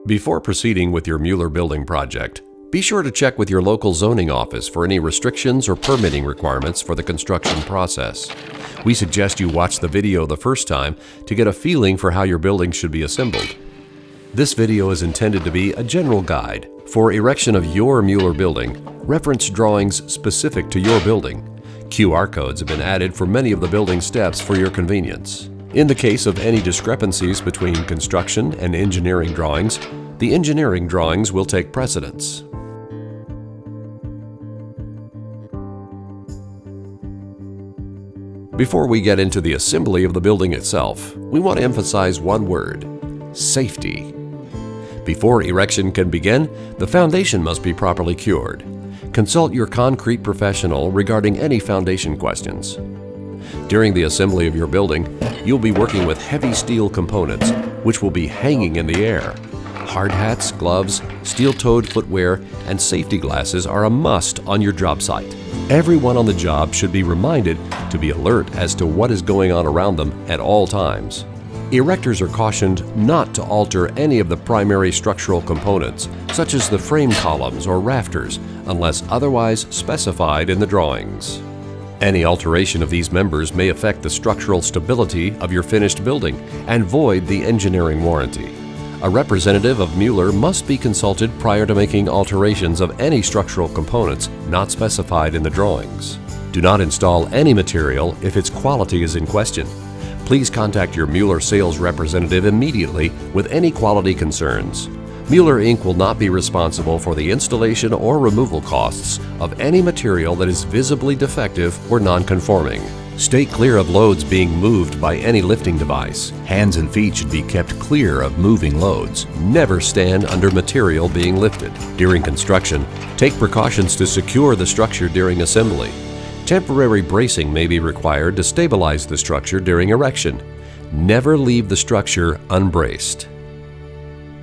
Before proceeding with your Mueller building project, be sure to check with your local zoning office for any restrictions or permitting requirements for the construction process. We suggest you watch the video the first time to get a feeling for how your building should be assembled. This video is intended to be a general guide for erection of your Mueller building. Reference drawings specific to your building. QR codes have been added for many of the building steps for your convenience. In the case of any discrepancies between construction and engineering drawings, the engineering drawings will take precedence. Before we get into the assembly of the building itself, we want to emphasize one word: safety. Before erection can begin, the foundation must be properly cured. Consult your concrete professional regarding any foundation questions. During the assembly of your building, you'll be working with heavy steel components, which will be hanging in the air. Hard hats, gloves, steel-toed footwear, and safety glasses are a must on your job site. Everyone on the job should be reminded to be alert as to what is going on around them at all times. Erectors are cautioned not to alter any of the primary structural components, such as the frame columns or rafters, unless otherwise specified in the drawings. Any alteration of these members may affect the structural stability of your finished building and void the engineering warranty. A representative of Mueller must be consulted prior to making alterations of any structural components not specified in the drawings. Do not install any material if its quality is in question. Please contact your Mueller sales representative immediately with any quality concerns. Mueller Inc. will not be responsible for the installation or removal costs of any material that is visibly defective or non-conforming. Stay clear of loads being moved by any lifting device. Hands and feet should be kept clear of moving loads. Never stand under material being lifted. During construction, take precautions to secure the structure during assembly. Temporary bracing may be required to stabilize the structure during erection. Never leave the structure unbraced.